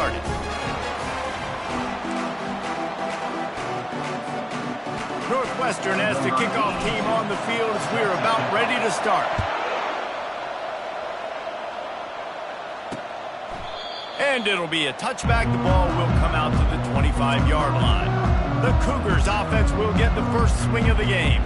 started. Northwestern has the kickoff team on the field as we're about ready to start. And it'll be a touchback. The ball will come out to the 25-yard line. The Cougars offense will get the first swing of the game.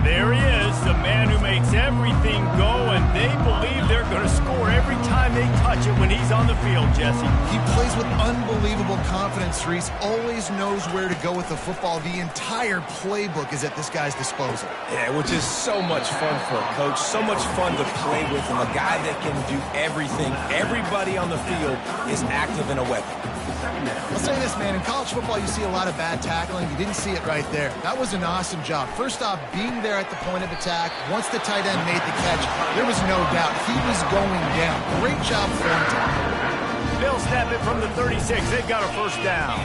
There he is, the man who makes everything go, and they believe they're going to score every time they touch it when he's on the field, Jesse. He plays with unbelievable confidence, Reese. Always knows where to go with the football. The entire playbook is at this guy's disposal. Yeah, which is so much fun for a coach, so much fun to play with him, a guy that can do everything. Everybody on the field is active and a weapon. I'll say this, man. In college football, you see a lot of bad tackling. You didn't see it right there. That was an awesome job. First off, being there at the point of attack. Once the tight end made the catch, there was no doubt he was going down. Great job for him. They'll snap it from the 36. They've got a first down.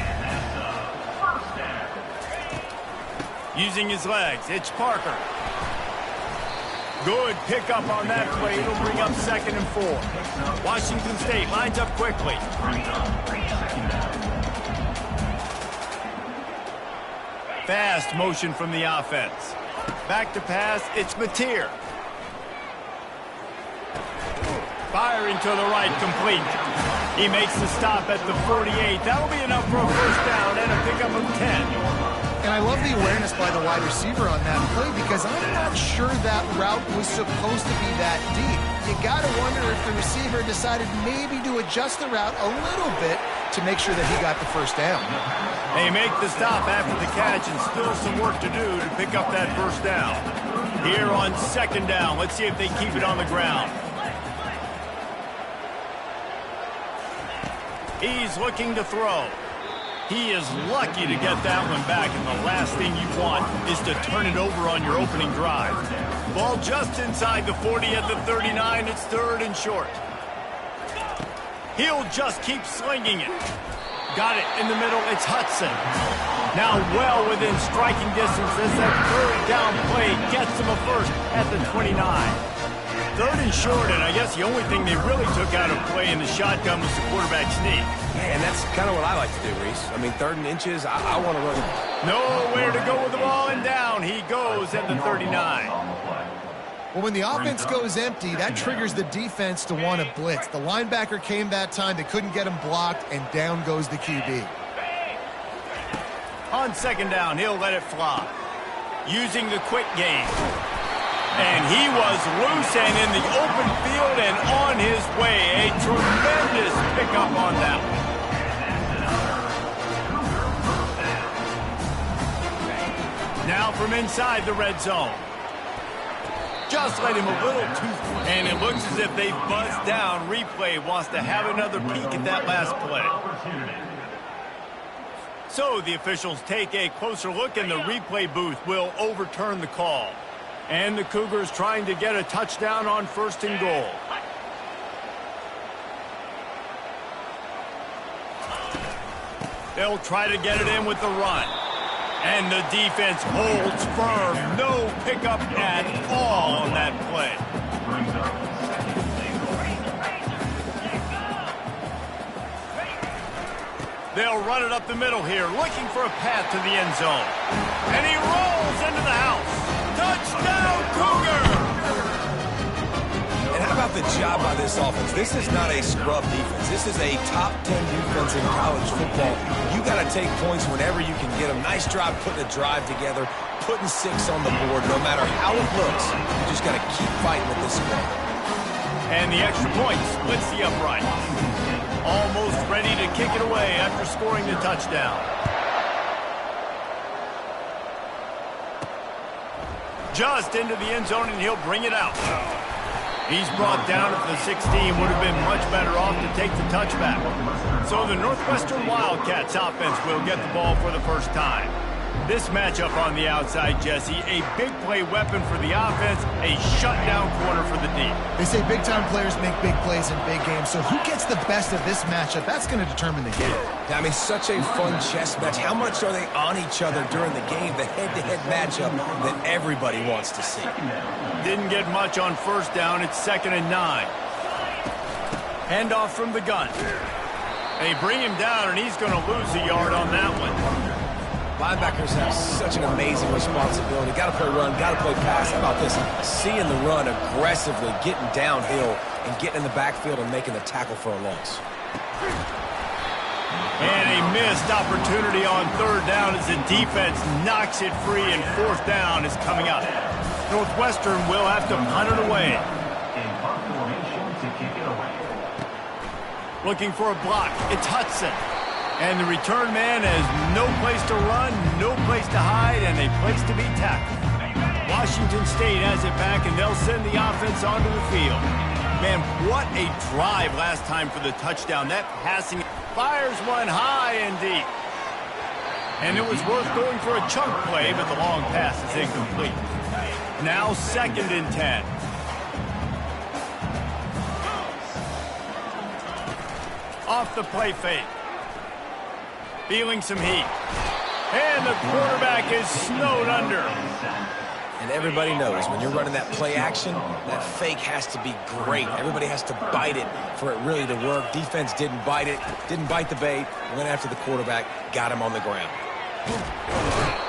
Using his legs, it's Parker. Good pickup on that play. It'll bring up 2nd and 4. Washington State lines up quickly. Fast motion from the offense. Back to pass, it's Mateer. Firing to the right, complete. He makes the stop at the 48. That'll be enough for a first down and a pickup of 10. And I love the awareness by the wide receiver on that play because I'm not sure that route was supposed to be that deep. You got to wonder if the receiver decided maybe to adjust the route a little bit to make sure that he got the first down. They make the stop after the catch and still some work to do to pick up that first down. Here on 2nd down, let's see if they keep it on the ground. He's looking to throw. He is lucky to get that one back, and the last thing you want is to turn it over on your opening drive. Ball just inside the 40 at the 39. It's 3rd and short. He'll just keep slinging it. Got it in the middle. It's Hudson. Now well within striking distance as that 3rd down play gets him a first at the 29. 3rd and short, and I guess the only thing they really took out of play in the shotgun was the quarterback sneak. Yeah, and that's kind of what I like to do, Reese. I mean, 3rd and inches, I want to run. Nowhere to go with the ball, and down he goes at the 39. Well, when the offense goes empty, that triggers the defense to want to blitz. The linebacker came that time. They couldn't get him blocked, and down goes the QB. On 2nd down, he'll let it fly. Using the quick game. And he was loose and in the open field and on his way. A tremendous pickup on that one. Now from inside the red zone. Just let him a little too far. And it looks as if they buzzed down. Replay wants to have another peek at that last play. So the officials take a closer look and the replay booth will overturn the call. And the Cougars trying to get a touchdown on 1st and goal. They'll try to get it in with the run. And the defense holds firm. No pickup at all on that play. They'll run it up the middle here, looking for a path to the end zone. And he rolls into the house. Touchdown, Cougar! And how about the job by this offense? This is not a scrub defense. This is a top 10 defense in college football. You got to take points whenever you can get them. Nice job putting a drive together, putting 6 on the board. No matter how it looks, you just got to keep fighting with this squad. And the extra point splits the upright. Almost ready to kick it away after scoring the touchdown. Just into the end zone, and he'll bring it out. He's brought down at the 16. Would have been much better off to take the touchback. So the Northwestern Wildcats offense will get the ball for the first time. This matchup on the outside, Jesse, a big play weapon for the offense, a shutdown corner for the D. They say big-time players make big plays in big games, so who gets the best of this matchup? That's going to determine the game. I mean, such a fun chess match. How much are they on each other during the game, the head-to-head matchup that everybody wants to see? Didn't get much on 1st down. It's 2nd and 9. Handoff from the gun. They bring him down, and he's going to lose a yard on that one. Linebackers have such an amazing responsibility. Got to play run, got to play pass. How about this? Seeing the run aggressively, getting downhill, and getting in the backfield and making the tackle for a loss. And a missed opportunity on third down as the defense knocks it free, and fourth down is coming up. Northwestern will have to punt it away. Looking for a block. It's Hudson. And the return man has no place to run, no place to hide, and a place to be tackled. Washington State has it back, and they'll send the offense onto the field. Man, what a drive last time for the touchdown. That passing fires one high and deep. And it was worth going for a chunk play, but the long pass is incomplete. Now 2nd and 10. Off the play fake. Feeling some heat. And the quarterback is snowed under. And everybody knows when you're running that play action, that fake has to be great. Everybody has to bite it for it really to work. Defense didn't bite it, didn't bite the bait, went after the quarterback, got him on the ground.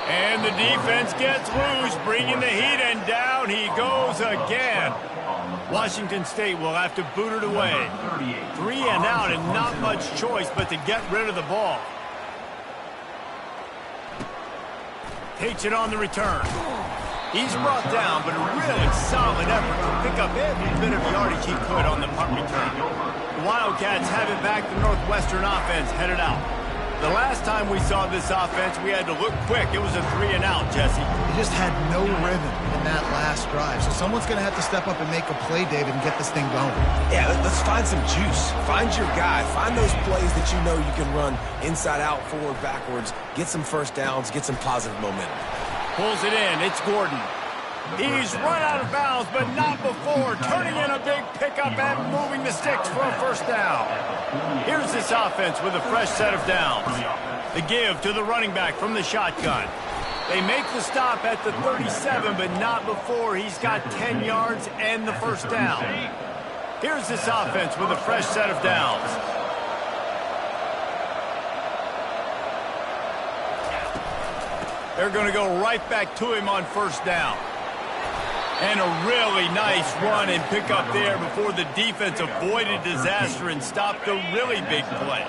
And the defense gets loose, bringing the heat, and down he goes again. Washington State will have to boot it away. 3 and out, and not much choice but to get rid of the ball. Takes it on the return. He's brought down, but a really solid effort to pick up every bit of yardage he could on the punt return. The Wildcats have it back. The Northwestern offense headed out. The last time we saw this offense, we had to look quick. It was a 3 and out, Jesse. He just had no rhythm in that last drive. So someone's going to have to step up and make a play, David, and get this thing going. Yeah, let's find some juice. Find your guy. Find those plays that you know you can run inside out, forward, backwards. Get some first downs. Get some positive momentum. Pulls it in. It's Gordon. He's run out of bounds, but not before. Turning in a big pickup and moving the sticks for a first down. Here's this offense with a fresh set of downs. The give to the running back from the shotgun. They make the stop at the 37, but not before he's got 10 yards and the first down. Here's this offense with a fresh set of downs. They're going to go right back to him on first down. And a really nice run and pick up there before the defense avoided disaster and stopped a really big play.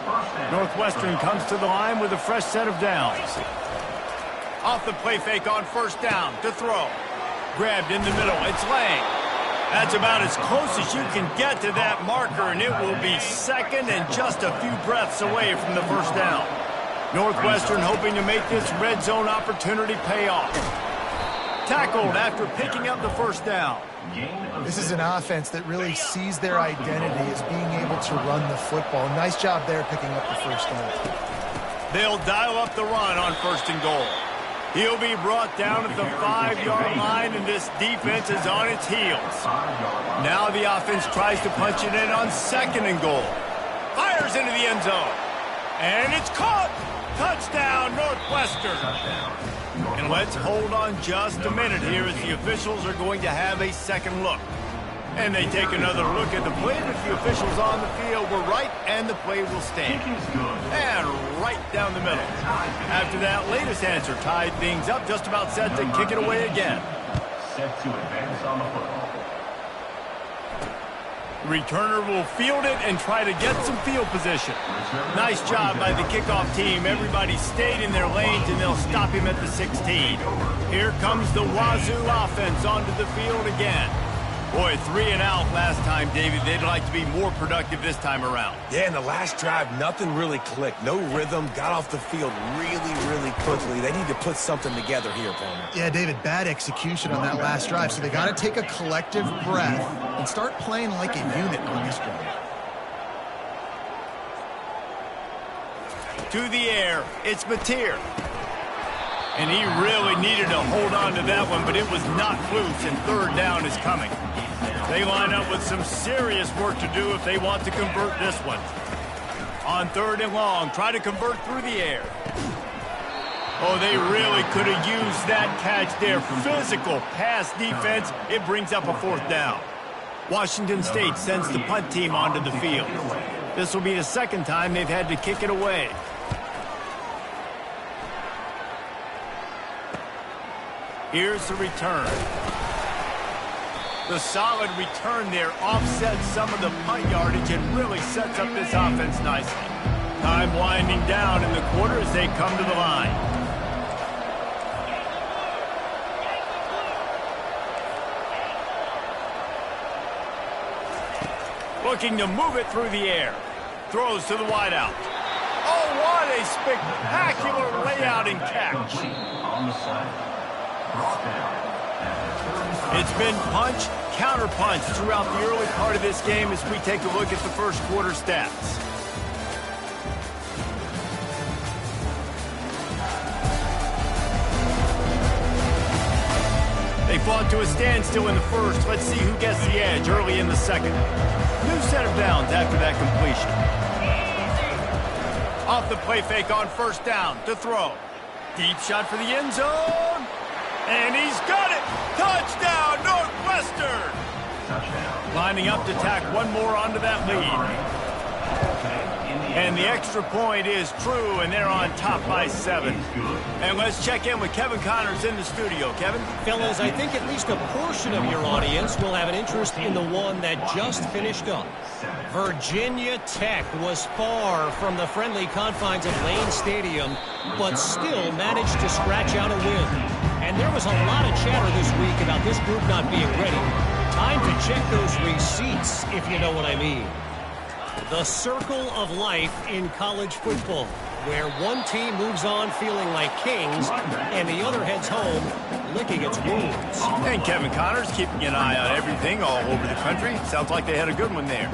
Northwestern comes to the line with a fresh set of downs. Off the play fake on first down to throw. Grabbed in the middle. It's Lang. That's about as close as you can get to that marker, and it will be second and just a few breaths away from the first down. Northwestern hoping to make this red zone opportunity pay off. Tackled after picking up the first down. This is an offense that really sees their identity as being able to run the football. Nice job there picking up the first down. They'll dial up the run on 1st and goal. He'll be brought down at the 5-yard line, and this defense is on its heels. Now the offense tries to punch it in on 2nd and goal. Fires into the end zone. And it's caught. Touchdown, Northwestern. And let's hold on just a minute here as the officials are going to have a second look. And they take another look at the play, but the officials on the field were right, and the play will stand. And right down the middle. After that latest answer tied things up, just about set to kick it away again. Set to advance on the football. The returner will field it and try to get some field position. Nice job by the kickoff team. Everybody stayed in their lanes, and they'll stop him at the 16. Here comes the Wazzu offense onto the field again. Boy, 3 and out last time, David. They'd like to be more productive this time around. Yeah, in the last drive, nothing really clicked. No rhythm, got off the field really quickly. They need to put something together here, Palmer. Yeah, David, bad execution on that last drive, so they got to take a collective breath and start playing like a unit on this drive. To the air, it's Mateer. And he really needed to hold on to that one, but it was not loose, and 3rd down is coming. They line up with some serious work to do if they want to convert this one. On 3rd and long, try to convert through the air. Oh, they really could have used that catch there. Physical pass defense. It brings up a 4th down. Washington State sends the punt team onto the field. This will be the second time they've had to kick it away. Here's the return. The solid return there offsets some of the punt yardage and really sets up this offense nicely. Time winding down in the quarter as they come to the line. Looking to move it through the air. Throws to the wideout. Oh, what a spectacular layout and catch. It's been punch, counter punch throughout the early part of this game as we take a look at the first quarter stats. They fought to a standstill in the first. Let's see who gets the edge early in the second. New set of downs after that completion. Off the play fake on first down to throw. Deep shot for the end zone. And he's got it! Touchdown, Northwestern! Lining up to tack one more onto that lead. And the extra point is true, and they're on top by 7. And let's check in with Kevin Connors in the studio. Kevin? Fellas, I think at least a portion of your audience will have an interest in the one that just finished up. Virginia Tech was far from the friendly confines of Lane Stadium, but still managed to scratch out a win. And there was a lot of chatter this week about this group not being ready. Time to check those receipts, if you know what I mean. The circle of life in college football, where one team moves on feeling like kings and the other heads home licking its wounds. And Kevin Connors keeping an eye on everything all over the country. Sounds like they had a good one there.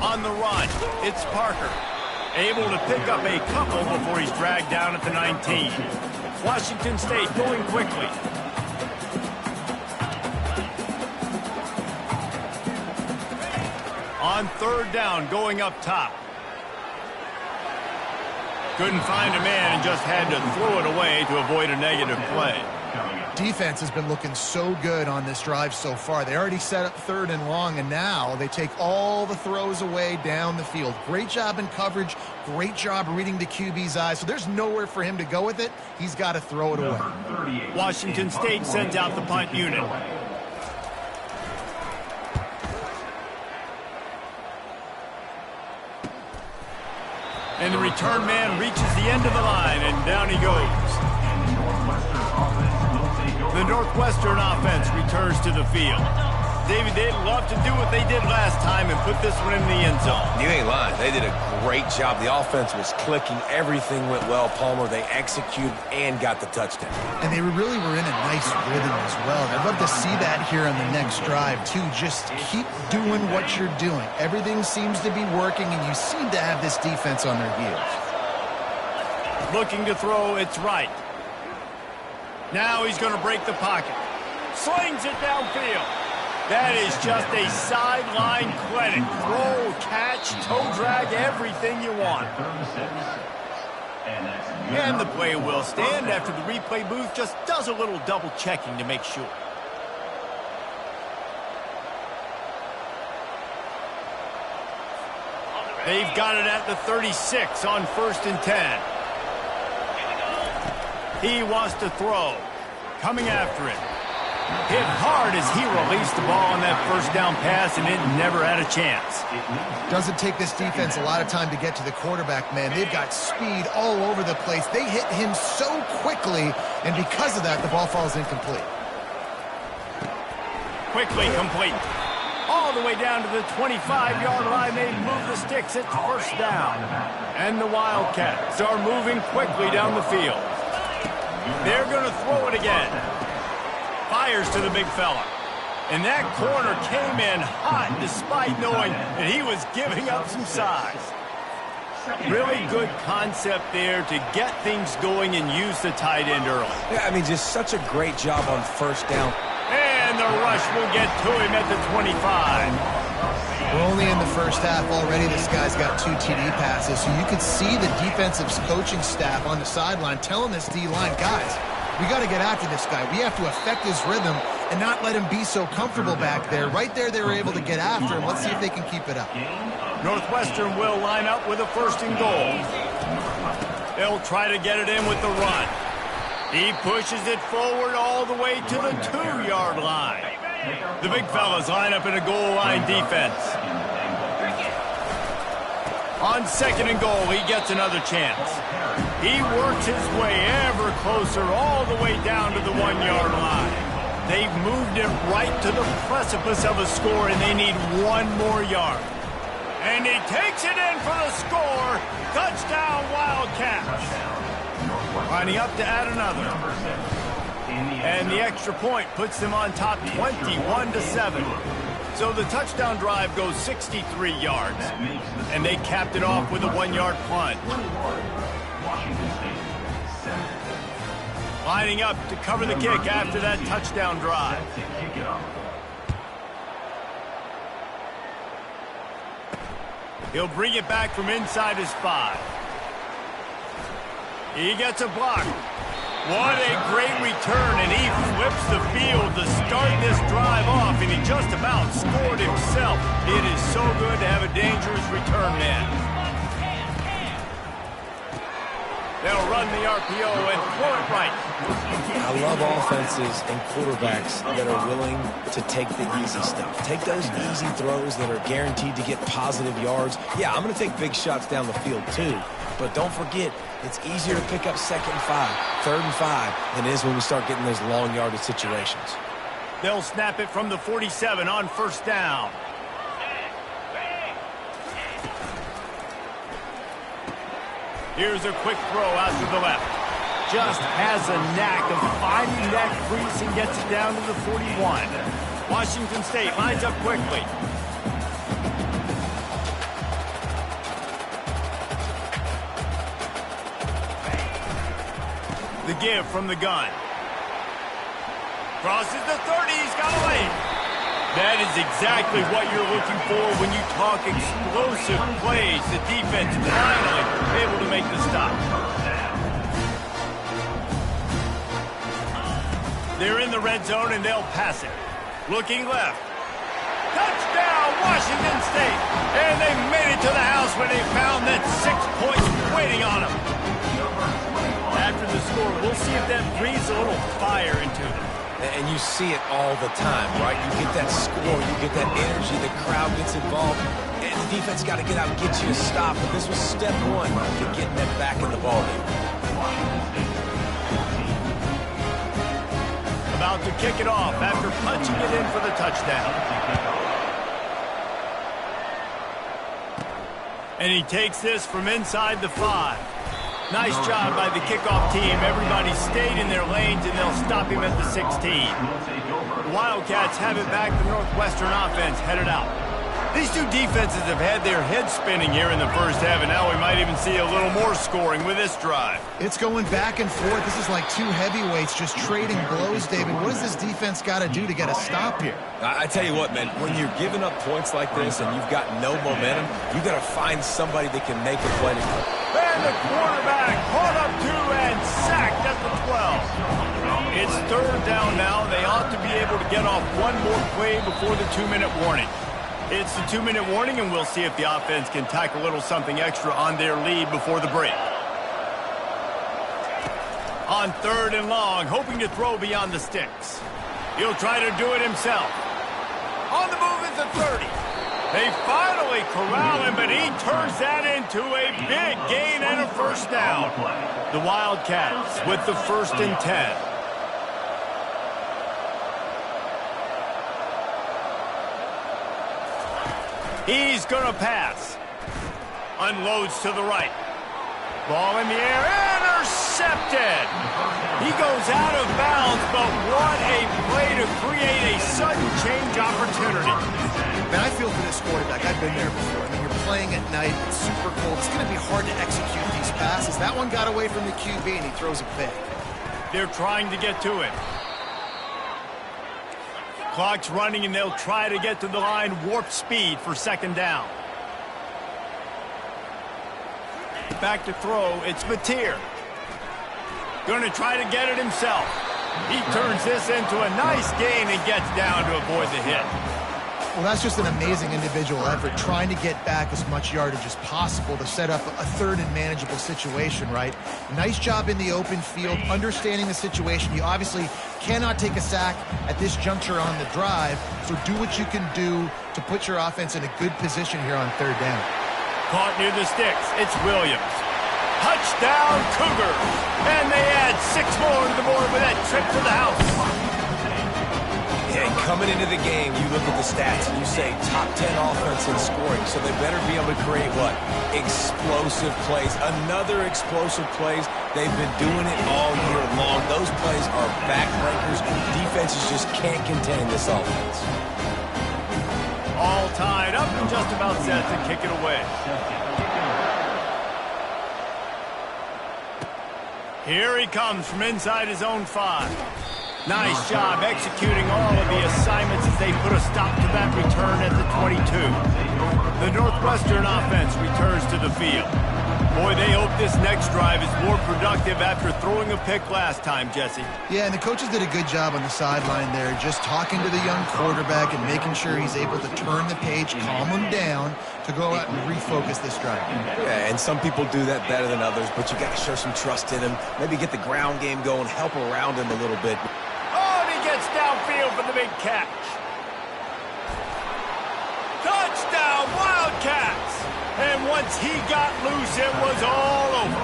On the run, it's Parker. Able to pick up a couple before he's dragged down at the 19. Washington State going quickly. On third down, going up top. Couldn't find a man and just had to throw it away to avoid a negative play. Defense has been looking so good on this drive so far. They already set up third and long, and now they take all the throws away down the field. Great job in coverage. Great job reading the QB's eyes. So there's nowhere for him to go with it. He's got to throw it away. Washington State sends out the punt unit. And the return man reaches the end of the line, and down he goes. The Northwestern offense returns to the field. David, they'd love to do what they did last time and put this one in the end zone. You ain't lying. They did a great job. The offense was clicking. Everything went well, Palmer. They executed and got the touchdown. And they really were in a nice rhythm as well. I'd love to see that here on the next drive, too. Just keep doing what you're doing. Everything seems to be working, and you seem to have this defense on their heels. Looking to throw, it's right. Now he's going to break the pocket. Slings it downfield. That is just a sideline clinic. Throw, catch, toe drag, everything you want. And the play will stand after the replay booth just does a little double checking to make sure. They've got it at the 36 on 1st and 10. He wants to throw. Coming after it. Hit hard as he released the ball on that first down pass, and it never had a chance. Doesn't take this defense a lot of time to get to the quarterback, man. They've got speed all over the place. They hit him so quickly, and because of that, the ball falls incomplete. Quickly complete. All the way down to the 25-yard line. They move the sticks at first down. And the Wildcats are moving quickly down the field. They're going to throw it again. Fires to the big fella. And that corner came in hot despite knowing that he was giving up some size. Really good concept there to get things going and use the tight end early. Yeah, I mean, just such a great job on first down. And the rush will get to him at the 25. We're only in the first half already. This guy's got 2 TD passes. So you could see the defensive coaching staff on the sideline telling this D-line, guys, We got to get after this guy. We have to affect his rhythm and not let him be so comfortable back there. Right there, they were able to get after him. Let's see if they can keep it up. Northwestern will line up with a 1st and goal. They'll try to get it in with the run. He pushes it forward all the way to the 2-yard line. The big fellas line up in a goal line defense. On 2nd and goal, he gets another chance. He works his way ever closer all the way down to the 1-yard line. They've moved it right to the precipice of a score, and they need 1 more yard. And he takes it in for the score. Touchdown, Wildcats. Lining up to add another. And the extra point puts them on top 21-7. So the touchdown drive goes 63 yards. And they capped it off with a 1-yard plunge. Lining up to cover the kick after that touchdown drive. He'll bring it back from inside his 5. He gets a block. What a great return, and he flips the field to start this drive off, and he just about scored himself. It is so good to have a dangerous return man. They'll run the RPO and throw it right. I love offenses and quarterbacks that are willing to take the easy stuff. Take those easy throws that are guaranteed to get positive yards. Yeah, I'm going to take big shots down the field too. But don't forget, it's easier to pick up 2nd and 5, 3rd and 5 than it is when we start getting those long yardage situations. They'll snap it from the 47 on 1st down. Here's a quick throw out to the left. Just has a knack of finding that crease and gets it down to the 41. Washington State lines up quickly. The give from the gun. Crosses the 30, he's got a lane. That is exactly what you're looking for when you talk explosive plays. The defense finally able to make the stop. They're in the red zone and they'll pass it. Looking left. Touchdown, Washington State. And they made it to the house when they found that 6 points waiting on them. After the score, we'll see if that breathes a little fire into them. And you see it all the time, right? You get that score, you get that energy, the crowd gets involved, and the defense got to get out and get you to stop. But this was step 1 to getting them back in the ballgame. About to kick it off after punching it in for the touchdown. And he takes this from inside the 5. Nice job by the kickoff team. Everybody stayed in their lanes, and they'll stop him at the 16. The Wildcats have it back. The Northwestern offense headed out. These two defenses have had their heads spinning here in the first half, and now we might even see a little more scoring with this drive. It's going back and forth. This is like 2 heavyweights just trading blows, David. What does this defense got to do to get a stop here? I tell you what, man, when you're giving up points like this and you've got no momentum, you've got to find somebody that can make a play. And the quarterback caught up to and sacked at the 12. It's 3rd down now. They ought to be able to get off one more play before the 2-minute warning. It's the 2-minute warning, and we'll see if the offense can tack a little something extra on their lead before the break. On 3rd and long, hoping to throw beyond the sticks. He'll try to do it himself. On the move is the 30. They finally corral him, but he turns that into a big gain and a 1st down. The Wildcats with the 1st and 10. He's going to pass. Unloads to the right. Ball in the air. Intercepted. He goes out of bounds, but what a play to create a sudden change opportunity. Man, I feel for this quarterback. I've been there before. I mean, you're playing at night. It's super cold. It's going to be hard to execute these passes. That one got away from the QB, and he throws it big. They're trying to get to it. Clock's running, and they'll try to get to the line warp speed for 2nd down. Back to throw, it's Mateer. Going to try to get it himself. He turns this into a nice gain and gets down to avoid the hit. Well, that's just an amazing individual effort, trying to get back as much yardage as possible to set up a third and manageable situation, right? Nice job in the open field, understanding the situation. You obviously cannot take a sack at this juncture on the drive, so do what you can do to put your offense in a good position here on third down. Caught near the sticks. It's Williams. Touchdown, Cougars! And they add 6 more to the board with that trip to the house. And coming into the game, you look at the stats and you say top 10 offense in scoring, so they better be able to create what? Explosive plays. Another explosive plays. They've been doing it all year long. Those plays are backbreakers. Defenses just can't contain this offense. All tied up and just about set to kick it away. Here he comes from inside his own 5. Nice job executing all of the assignments as they put a stop to that return at the 22. The Northwestern offense returns to the field. Boy, they hope this next drive is more productive after throwing a pick last time, Jesse. Yeah, and the coaches did a good job on the sideline there, just talking to the young quarterback and making sure he's able to turn the page, calm him down to go out and refocus this drive. Yeah, and some people do that better than others, but you got to show some trust in him. Maybe get the ground game going, help around him a little bit. Gets downfield for the big catch. Touchdown, Wildcats! And once he got loose, it was all over.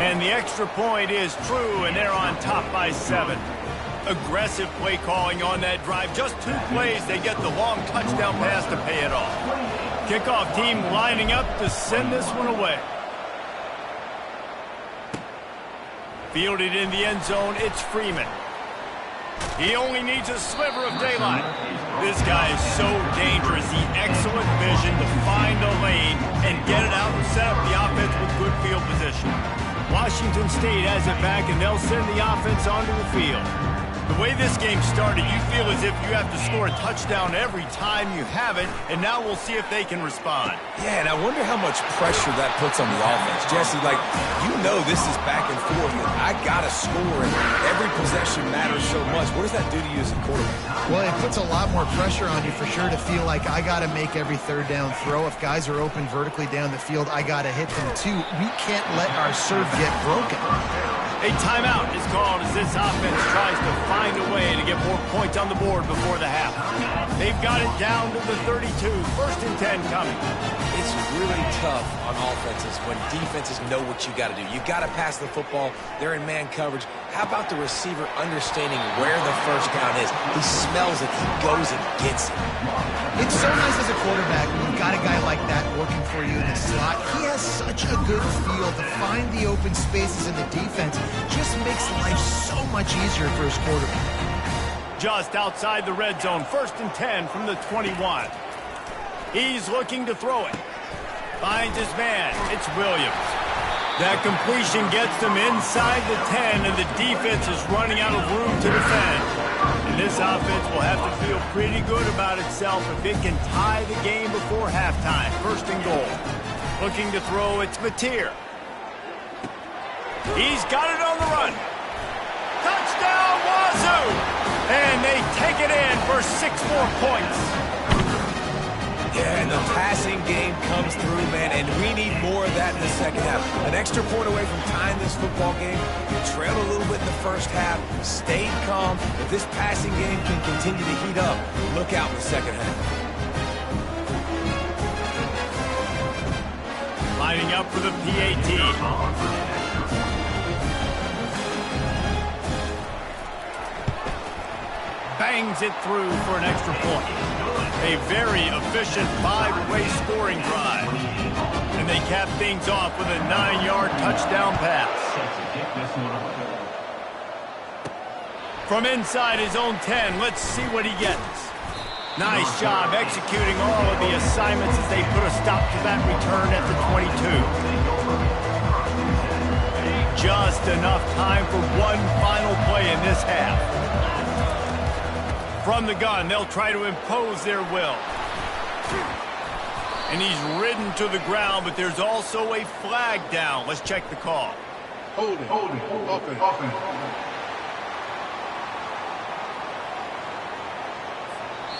And the extra point is true, and they're on top by 7. Aggressive play calling on that drive. Just 2 plays, they get the long touchdown pass to pay it off. Kickoff team lining up to send this one away. Fielded in the end zone, it's Freeman. He only needs a sliver of daylight. This guy is so dangerous. He excellent vision to find a lane and get it out and set up the offense with good field position. Washington State has it back, and they'll send the offense onto the field. The way this game started, you feel as if you have to score a touchdown every time you have it, and now we'll see if they can respond. Yeah, and I wonder how much pressure that puts on the offense. Jesse, like, you know this is back and forth, and I got to score, and every possession matters so much. What does that do to you as a quarterback? Well, it puts a lot more pressure on you for sure to feel like I got to make every third down throw. If guys are open vertically down the field, I got to hit them too. We can't let our serve get broken. A timeout is called as this offense tries to find a way to get more points on the board before the half. They've got it down to the 32. 1st and 10 coming. It's really tough on offenses when defenses know what you got to do. You got to pass the football. They're in man coverage. How about the receiver understanding where the first down is? He smells it. He goes and gets it. It's so nice as a quarterback when you've got a guy like that working for you in the slot. He has such a good feel to find the open spaces in the defense. Just makes life so much easier for his quarterback. Just outside the red zone, 1st and 10 from the 21. He's looking to throw it. Finds his man. It's Williams. That completion gets them inside the 10, and the defense is running out of room to defend. And this offense will have to feel pretty good about itself if it can tie the game before halftime. 1st and goal. Looking to throw, it's Mateer. He's got it on the run. Touchdown, Wazzu! And they take it in for 6 more points. Yeah, and the passing game comes through, man, and we need more of that in the second half. An extra point away from tying this football game. You trailed a little bit in the first half, stayed calm. If this passing game can continue to heat up, look out in the second half. Lining up for the PAT. Bangs it through for an extra point. A very efficient 5-way scoring drive. And they cap things off with a 9-yard touchdown pass. From inside his own 10, let's see what he gets. Nice job executing all of the assignments as they put a stop to that return at the 22. Just enough time for one final play in this half. From the gun, they'll try to impose their will. And he's ridden to the ground, but there's also a flag down. Let's check the call. Holding. Offense.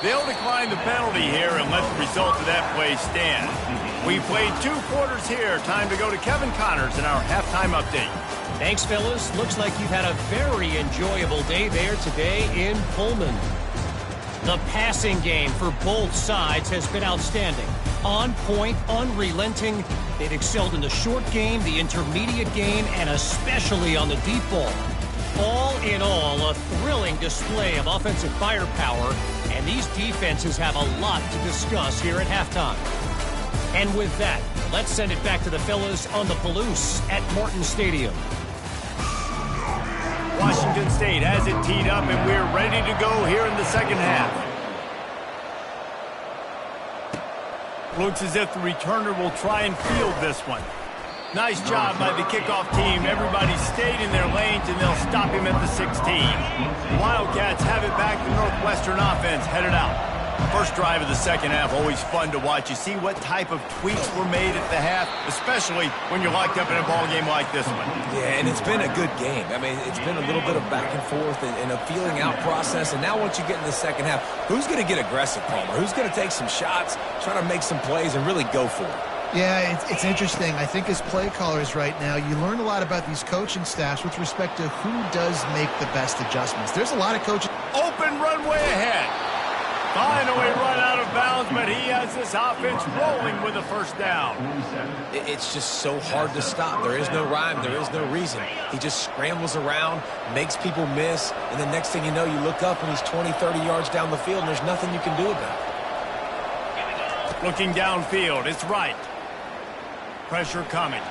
They'll decline the penalty here and let the result of that play stand. We played 2 quarters here. Time to go to Kevin Connors in our halftime update. Thanks, fellas. Looks like you've had a very enjoyable day there today in Pullman. The passing game for both sides has been outstanding. On point, unrelenting. They've excelled in the short game, the intermediate game, and especially on the deep ball. All in all, a thrilling display of offensive firepower, and these defenses have a lot to discuss here at halftime. And with that, let's send it back to the fellas on the Palouse at Morton Stadium. Washington State has it teed up, and we're ready to go here in the second half. Looks as if the returner will try and field this one. Nice job by the kickoff team. Everybody stayed in their lanes, and they'll stop him at the 16. Wildcats have it back. The Northwestern offense headed out. First drive of the second half, always fun to watch. You see what type of tweaks were made at the half, especially when you're locked up in a ball game like this one. Yeah, and it's been a good game. I mean, it's been a little bit of back and forth and a feeling out process. And now once you get in the second half, who's going to get aggressive, Palmer? Who's going to take some shots, try to make some plays, and really go for it? Yeah, it's interesting. I think as play callers right now, you learn a lot about these coaching staffs with respect to who does make the best adjustments. There's a lot of coaches. Open runway ahead. Finally run out of bounds, but he has this offense rolling with a first down. It's just so hard to stop. There is no rhyme. There is no reason. He just scrambles around, makes people miss, and the next thing you know, you look up and he's 20, 30 yards down the field, and there's nothing you can do about it. Looking downfield, it's right. Pressure coming.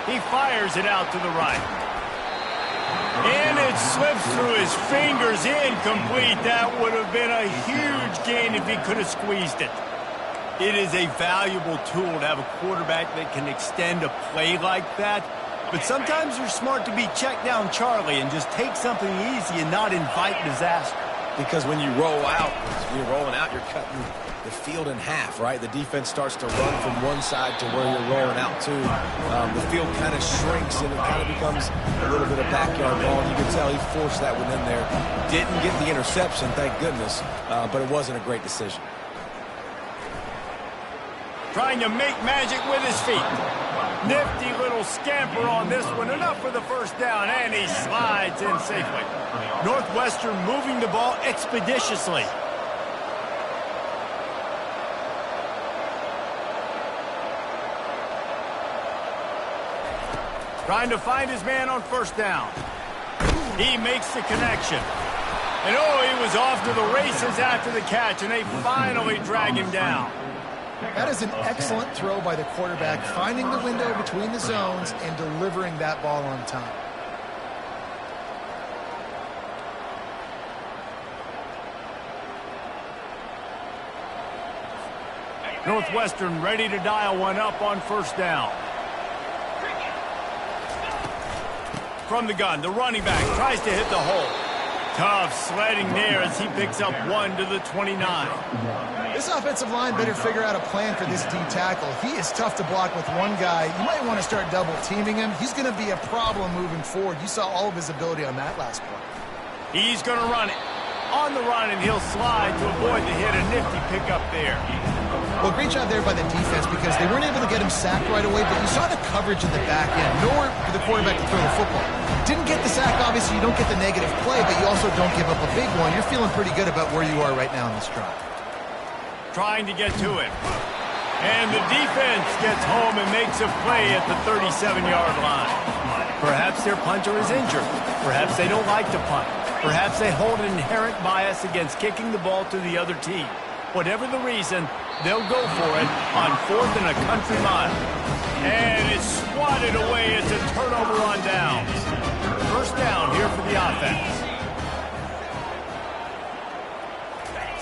He fires it out to the right. And it slips through his fingers, incomplete. That would have been a huge gain if he could have squeezed it. It is a valuable tool to have a quarterback that can extend a play like that. But sometimes you're smart to be check down Charlie and just take something easy and not invite disaster. Because when you roll out, you're rolling out, you're cutting the field in half, right? The defense starts to run from one side to where you're rolling out to. The field kind of shrinks and it kind of becomes a little bit of backyard ball. And you can tell he forced that one in there. Didn't get the interception, thank goodness, but it wasn't a great decision. Trying to make magic with his feet. Nifty little scamper on this one. Enough for the first down, and he slides in safely. Northwestern moving the ball expeditiously. Trying to find his man on first down. He makes the connection. And oh, he was off to the races after the catch, and they finally drag him down. That is an excellent throw by the quarterback, finding the window between the zones and delivering that ball on time. Northwestern ready to dial one up on first down. From the gun, the running back tries to hit the hole. Tough sledding there as he picks up 1 to the 29. This offensive line better figure out a plan for this D tackle. He is tough to block with one guy. You might want to start double teaming him. He's going to be a problem moving forward. You saw all of his ability on that last play. He's going to run it. On the run, and he'll slide to avoid the hit. A nifty pickup there. Well, great job there by the defense because they weren't able to get him sacked right away, but you saw the coverage in the back end. Nowhere for the quarterback to throw the football. Didn't get the sack, obviously. You don't get the negative play, but you also don't give up a big one. You're feeling pretty good about where you are right now in this drive. Trying to get to it. And the defense gets home and makes a play at the 37-yard line. Perhaps their punter is injured. Perhaps they don't like to punt. Perhaps they hold an inherent bias against kicking the ball to the other team. Whatever the reason, they'll go for it on 4th and a country mile. And it's swatted away. It's a turnover on downs. First down here for the offense.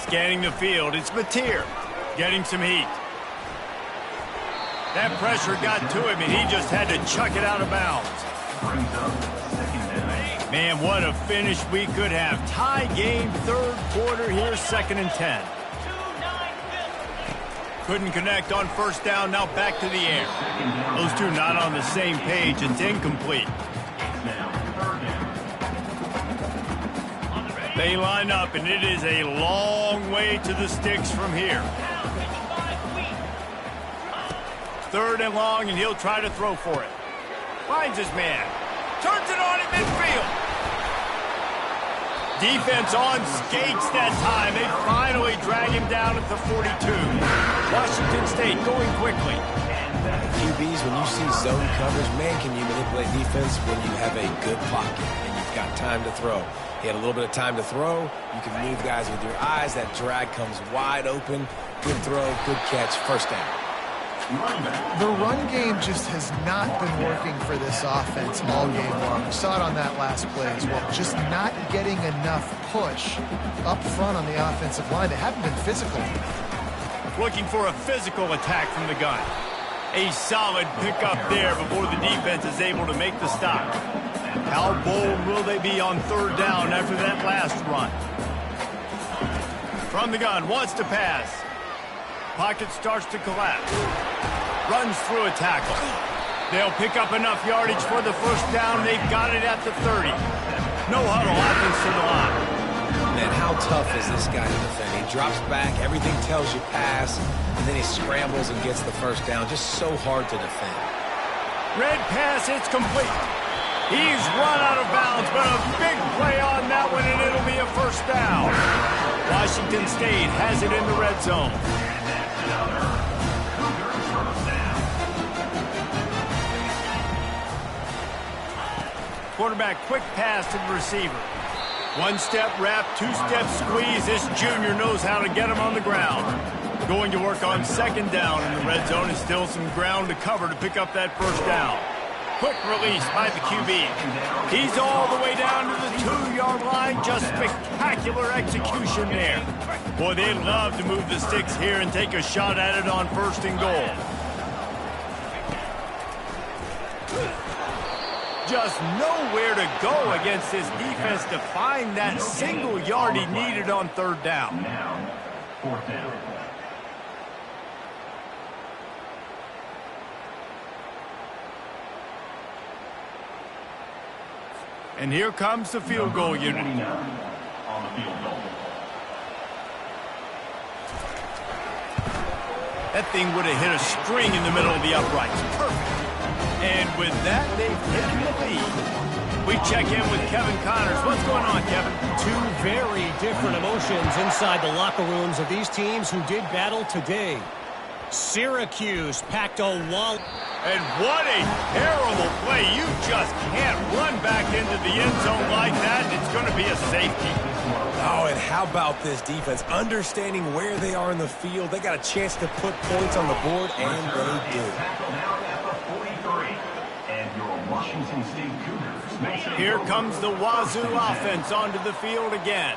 Scanning the field, it's Mateer getting some heat. That pressure got to him, and he just had to chuck it out of bounds. Man, what a finish we could have. Tie game, third quarter here, 2nd and 10. Couldn't connect on first down, now back to the air. Those two not on the same page. It's incomplete. They line up, and it is a long way to the sticks from here. 3rd and long, and he'll try to throw for it. Finds his man. Turns it on in midfield. Defense on skates that time. They finally drag him down at the 42. Washington State going quickly. QBs, when you see zone coverage, man, can you manipulate defense when you have a good pocket and you've got time to throw. He had a little bit of time to throw. You can move guys with your eyes. That drag comes wide open. Good throw, good catch, first down. The run game just has not been working for this offense all game long. We saw it on that last play as well. Just not getting enough push up front on the offensive line. They haven't been physical. Looking for a physical attack from the gun. A solid pickup there before the defense is able to make the stop. How bold will they be on 3rd down after that last run? From the gun, wants to pass. Pocket starts to collapse. Runs through a tackle. They'll pick up enough yardage for the first down. They've got it at the 30. No huddle, offense to the line. Man, how tough is this guy to defend? He drops back, everything tells you pass, and then he scrambles and gets the first down. Just so hard to defend. Red pass, it's complete. He's run out of bounds, but a big play on that one, and it'll be a first down. Washington State has it in the red zone. Quarterback, quick pass to the receiver. 1-step wrap, 2-step squeeze. This junior knows how to get him on the ground. Going to work on 2nd down in the red zone, and still some ground to cover to pick up that first down. Quick release by the QB. He's all the way down to the 2-yard line. Just spectacular execution there. Boy, they'd love to move the sticks here and take a shot at it on 1st and goal. Just nowhere to go against this defense to find that single yard he needed on 3rd down. Now, 4th down. And here comes the field goal unit. On the field goal. That thing would have hit a string in the middle of the uprights. Perfect. And with that, they've taken the lead. We check in with Kevin Connors. What's going on, Kevin? Two very different emotions inside the locker rooms of these teams who did battle today. Syracuse packed a wall. And what a terrible play. You just can't run back into the end zone like that, and it's going to be a safety. Oh, and how about this defense? Understanding where they are in the field. They got a chance to put points on the board, and they do. Here comes the Wazzu offense onto the field again.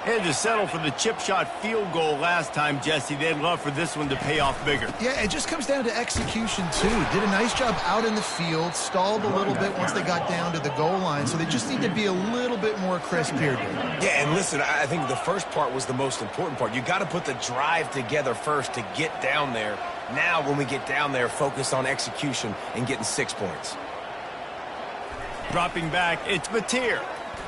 Had to settle for the chip shot field goal last time, Jesse. They'd love for this one to pay off bigger. Yeah, it just comes down to execution, too. Did a nice job out in the field, stalled a little bit once they got down to the goal line, so they just need to be a little bit more crisp here, dude. Yeah, and listen, I think the first part was the most important part. You got to put the drive together first to get down there. Now, when we get down there, focus on execution and getting 6 points. Dropping back, it's Batir.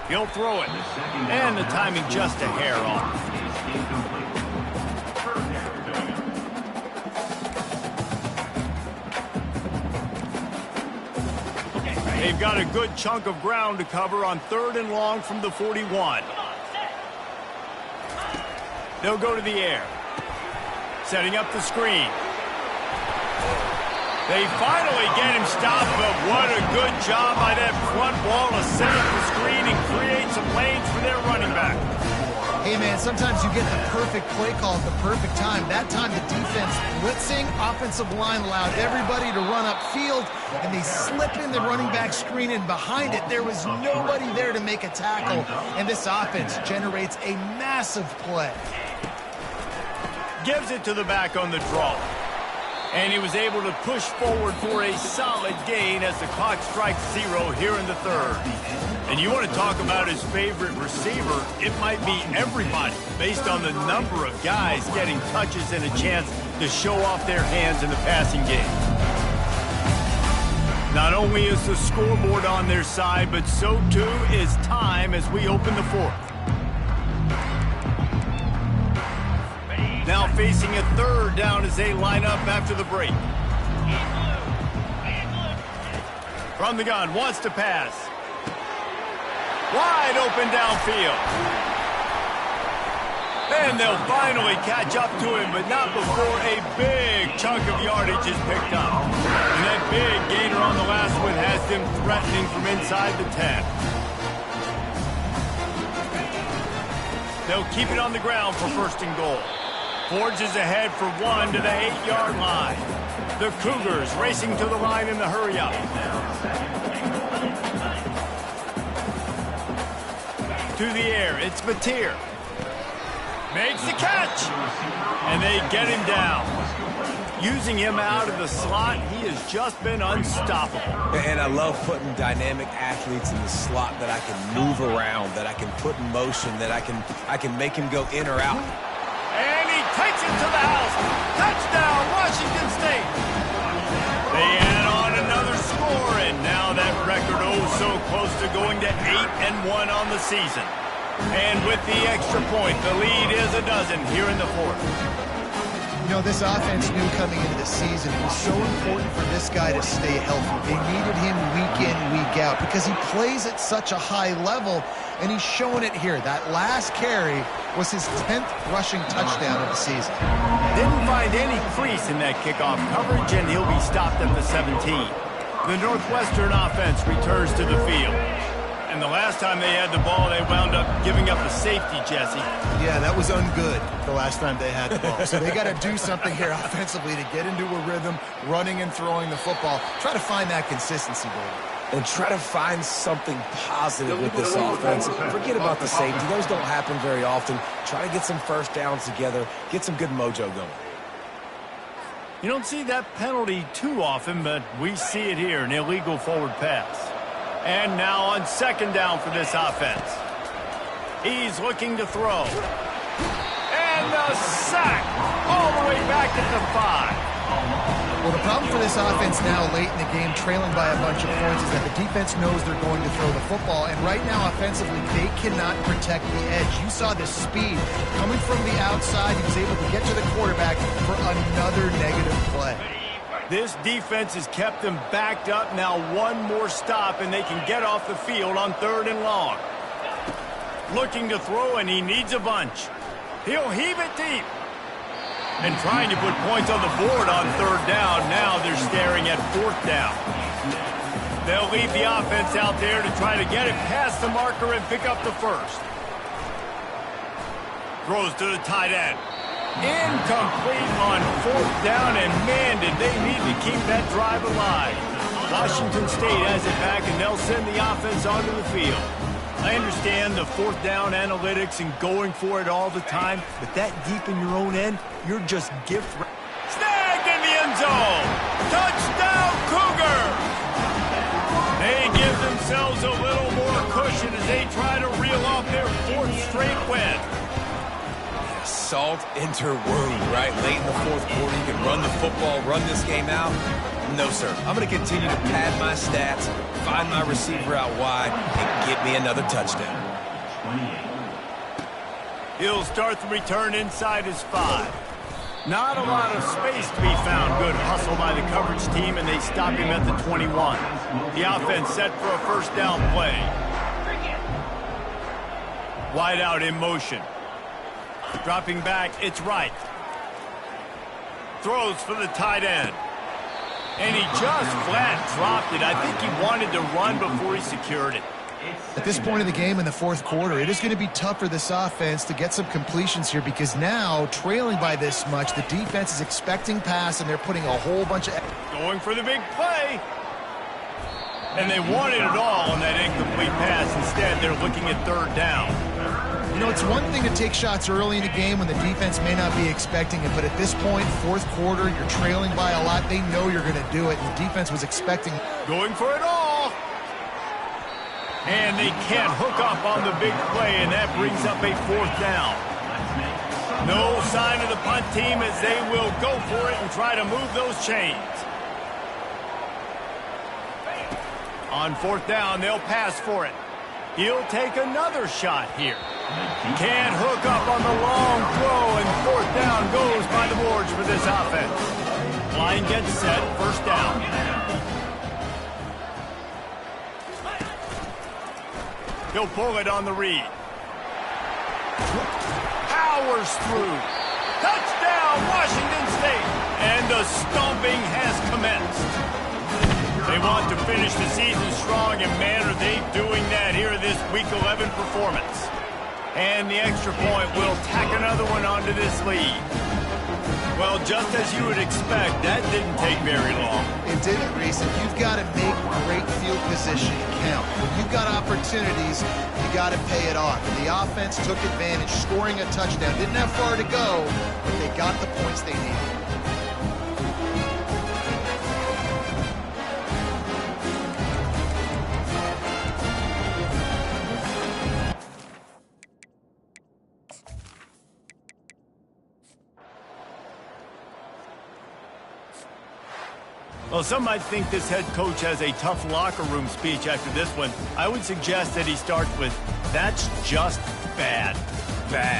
He'll throw it. And the timing just a hair off. They've got a good chunk of ground to cover on 3rd and long from the 41. They'll go to the air. Setting up the screen. They finally get him stopped, but what a good job by that front wall to set up the screen and create some lanes for their running back. Hey, man, sometimes you get the perfect play call at the perfect time. That time the defense blitzing, offensive line allowed everybody to run upfield, and they slip in the running back screen, and behind it there was nobody there to make a tackle, and this offense generates a massive play. Gives it to the back on the draw. And he was able to push forward for a solid gain as the clock strikes 0 here in the third. And you want to talk about his favorite receiver, it might be everybody based on the number of guys getting touches and a chance to show off their hands in the passing game. Not only is the scoreboard on their side, but so too is time as we open the fourth. Now facing a third down as they line up after the break. From the gun, wants to pass. Wide open downfield. And they'll finally catch up to him, but not before a big chunk of yardage is picked up. And that big gainer on the last one has them threatening from inside the 10. They'll keep it on the ground for first and goal. Forges ahead for 1 to the 8-yard line. The Cougars racing to the line in the hurry-up. To the air, it's Mateer. Makes the catch. And they get him down. Using him out of the slot, he has just been unstoppable. And I love putting dynamic athletes in the slot that I can move around, that I can put in motion, that I can make him go in or out. And he takes it to the house. Touchdown, Washington State. They add on another score, and now that record so close to going to 8-1 on the season. And with the extra point, the lead is a dozen here in the fourth. You know, this offense knew coming into the season it was so important for this guy to stay healthy. They needed him week in, week out because he plays at such a high level, and he's showing it here. That last carry was his 10th rushing touchdown of the season. Didn't find any crease in that kickoff coverage, and he'll be stopped at the 17. The Northwestern offense returns to the field. And the last time they had the ball, they wound up giving up a safety, Jesse. Yeah, that was ungood the last time they had the ball. So they got to do something here offensively to get into a rhythm, running and throwing the football. Try to find that consistency, baby. And try to find something positive with this offense. Forget about the safety. Those don't happen very often. Try to get some first downs together, get some good mojo going. You don't see that penalty too often, but we see it here, an illegal forward pass. And now on second down for this offense. He's looking to throw. And a sack all the way back at the 5. Well, the problem for this offense now late in the game, trailing by a bunch of points, is that the defense knows they're going to throw the football. And right now, offensively, they cannot protect the edge. You saw the speed coming from the outside. He was able to get to the quarterback for another negative play. This defense has kept them backed up. Now one more stop, and they can get off the field on 3rd and long. Looking to throw, and he needs a bunch. He'll heave it deep. And trying to put points on the board on 3rd down. Now they're staring at 4th down. They'll leave the offense out there to try to get it past the marker and pick up the first. Throws to the tight end. Incomplete on 4th down, and man, did they need to keep that drive alive. Washington State has it back, and they'll send the offense onto the field. I understand the 4th down analytics and going for it all the time, but that deep in your own end, you're just gift. Snagged in the end zone! Touchdown, Cougars! They give themselves a little more cushion as they try to reel off their 4th straight win. Salt enter wound, right? Late in the 4th quarter, you can run the football, run this game out. No, sir. I'm going to continue to pad my stats, find my receiver out wide, and get me another touchdown. He'll start the return inside his 5. Not a lot of space to be found. Good hustle by the coverage team, and they stop him at the 21. The offense set for a first down play. Wide out in motion. Dropping back, it's right. Throws for the tight end. And he just flat dropped it. I think he wanted to run before he secured it. At this point in the game in the 4th quarter, it is going to be tough for this offense to get some completions here because now, trailing by this much, the defense is expecting pass, and they're putting a whole bunch of... Going for the big play. And they wanted it all on that incomplete pass. Instead, they're looking at 3rd down. You know, it's one thing to take shots early in the game when the defense may not be expecting it, but at this point, fourth quarter, you're trailing by a lot. They know you're going to do it, and the defense was expecting it. Going for it all. And they can't hook up on the big play, and that brings up a fourth down. No sign of the punt team as they will go for it and try to move those chains. On fourth down, they'll pass for it. He'll take another shot here. Can't hook up on the long throw, and fourth down goes by the boards for this offense. Line gets set, first down. He'll pull it on the read. Powers through. Touchdown, Washington State. And the stomping has commenced. They want to finish the season strong, and man, are they doing that here in this Week 11 performance. And the extra point will tack another one onto this lead. Well, just as you would expect, that didn't take very long. It didn't, Reese, and you've got to make great field position count. When you've got opportunities, you got to pay it off. And the offense took advantage, scoring a touchdown. Didn't have far to go, but they got the points they needed. Well, some might think this head coach has a tough locker room speech after this one. I would suggest that he starts with, "That's just bad." Bad.